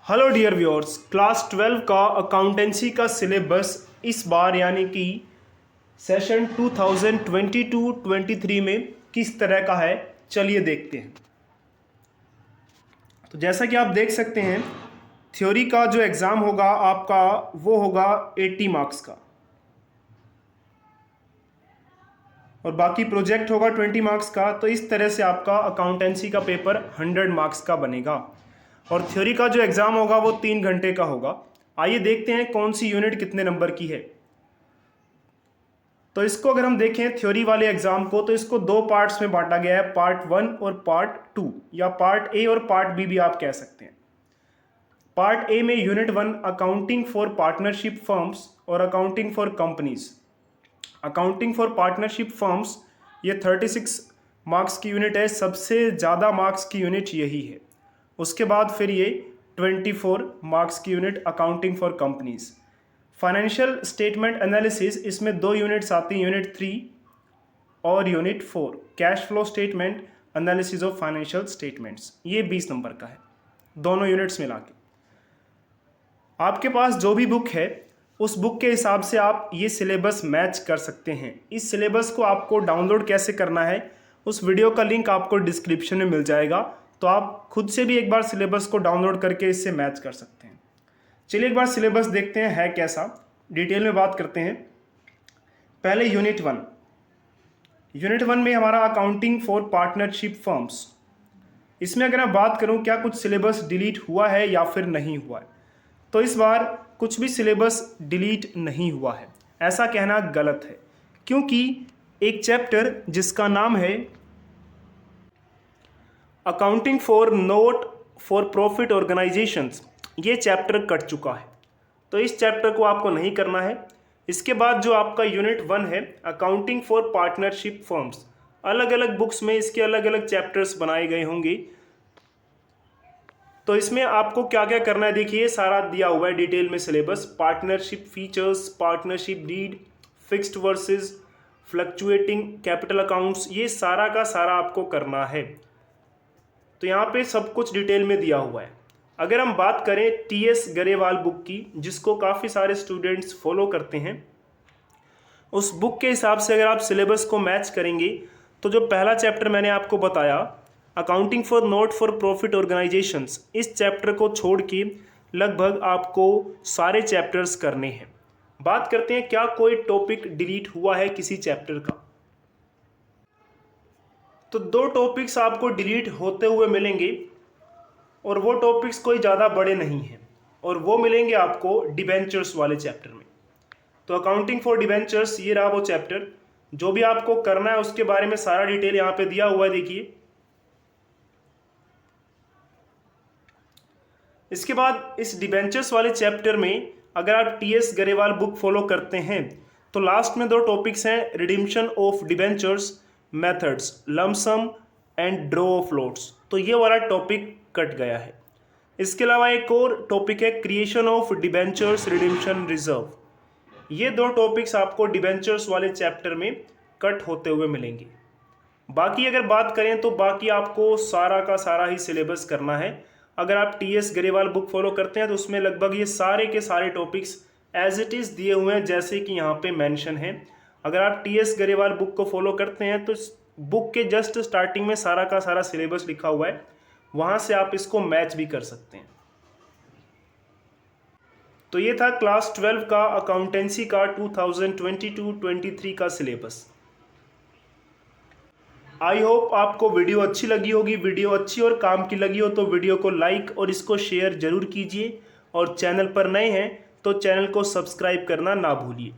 Hello dear viewers, class 12 का accountancy का syllabus इस बार यानी कि सेशन 2022-23 में किस तरह का है, चलिए देखते हैं। तो जैसा कि आप देख सकते हैं, थ्योरी का जो एग्ज़ाम होगा आपका वो होगा 80 मार्क्स का, और बाकी प्रोजेक्ट होगा 20 मार्क्स का। तो इस तरह से आपका अकाउंटेंसी का पेपर 100 मार्क्स का बनेगा, और थ्योरी का जो एग्ज़ाम होगा वो 3 घंटे का होगा। आइए देखते हैं कौन सी यूनिट कितने नंबर की है। तो इसको अगर हम देखें थ्योरी वाले एग्ज़ाम को, तो इसको दो पार्ट्स में बांटा गया है, पार्ट 1 और पार्ट 2, या पार्ट ए और पार्ट बी भी आप कह सकते हैं। पार्ट ए में unit 1 accounting for partnership firms और accounting for companies. Accounting for partnership firms ये 36 मार्क्स की यूनिट है, सबसे ज़्यादा मार्क्स की यूनिट यही है। उसके बाद फिर ये 24 मार्क्स की unit accounting for companies. Financial statement analysis, इसमें दो यूनिट्स आती हैं, यूनिट 3 और unit 4। Cash flow statement analysis of financial statements, ये 20 नंबर का है, दोनों यूनिट्स मिला के। आपके पास जो भी बुक है उस बुक के हिसाब से आप ये सिलेबस मैच कर सकते हैं। इस सिलेबस को आपको डाउनलोड कैसे करना है, उस वीडियो का लिंक आपको डिस्क्रिप्शन में मिल जाएगा, तो आप खुद से भी एक बार सिलेबस को डाउनलोड करके इससे मैच कर सकते हैं। चलिए एक बार सिलेबस देखते हैं है कैसा, डिटेल में बात करते हैं। पहले यूनिट 1। यूनिट 1 में हमारा अकाउंटिंग फॉर पार्टनरशिप फर्म्स। इसमें अगर मैं बात करूं क्या कुछ सिलेबस डिलीट हुआ है या फिर नहीं हुआ है, तो इस बार कुछ भी सिलेबस डिलीट नहीं हुआ है, ऐसा कहना गलत है, क्योंकि एक चैप्टर जिसका नाम है accounting for not for profit organisations, ये चैप्टर कट चुका है, तो इस चैप्टर को आपको नहीं करना है। इसके बाद जो आपका यूनिट 1 है अकाउंटिंग फॉर पार्टनरशिप फर्म्स, अलग अलग बुक्स में इसके अलग अलग चैप्टर्स बनाए गए होंगे, तो इसमें आपको क्या क्या करना है देखिए, सारा दिया हुआ है डिटेल में syllabus. Partnership features, partnership deed, fixed versus fluctuating capital accounts, ये सारा का सारा आपको करना है। तो यहाँ पे सब कुछ डिटेल में दिया हुआ है। अगर हम बात करें टीएस गरेवाल बुक की, जिसको काफ़ी सारे स्टूडेंट्स फॉलो करते हैं, उस बुक के हिसाब से अगर आप सिलेबस को मैच करेंगे, तो जो पहला चैप्टर मैंने आपको बताया accounting for not for profit organisations, इस चैप्टर को छोड़ के लगभग आपको सारे चैप्टर्स करने हैं। बात करते हैं क्या कोई टॉपिक डिलीट हुआ है किसी चैप्टर का, तो दो टॉपिक्स आपको डिलीट होते हुए मिलेंगे, और वो टॉपिक्स कोई ज़्यादा बड़े नहीं हैं, और वो मिलेंगे आपको डिबेंचर्स वाले चैप्टर में। तो अकाउंटिंग फॉर डिबेंचर्स, ये रहा वो चैप्टर। जो भी आपको करना है उसके बारे में सारा डिटेल यहाँ पे दिया हुआ है, देखिए। इसके बाद इस डिबेंचर्स वाले चैप्टर में अगर आप टीएस गरेवाल बुक फॉलो करते हैं, तो लास्ट में दो टॉपिक्स हैं, रिडीम्पशन of debentures methods, lump sum and draw of lots, तो ये वाला टॉपिक कट गया है। इसके अलावा एक और टॉपिक है क्रिएशन ऑफ डिबेंचर्स रिडीम्पशन रिजर्व, ये दो टॉपिक्स आपको डिबेंचर्स वाले चैप्टर में कट होते हुए मिलेंगे। बाकी अगर बात करें तो बाकी आपको सारा का सारा ही सिलेबस करना है। अगर आप टीएस गरेवाल बुक फॉलो करते हैं तो उसमें लगभग ये सारे के सारे टॉपिक्स एज इट इज़ दिए हुए हैं, जैसे कि यहाँ पे मेंशन है। अगर आप टीएस गरेवाल बुक को फॉलो करते हैं तो बुक के जस्ट स्टार्टिंग में सारा का सारा सिलेबस लिखा हुआ है, वहाँ से आप इसको मैच भी कर सकते हैं। तो ये था क्लास 12 का अकाउंटेंसी का 2022-23 का सिलेबस। आई होप आपको वीडियो अच्छी लगी होगी। वीडियो अच्छी और काम की लगी हो तो वीडियो को लाइक और इसको शेयर ज़रूर कीजिए, और चैनल पर नए हैं तो चैनल को सब्सक्राइब करना ना भूलिए।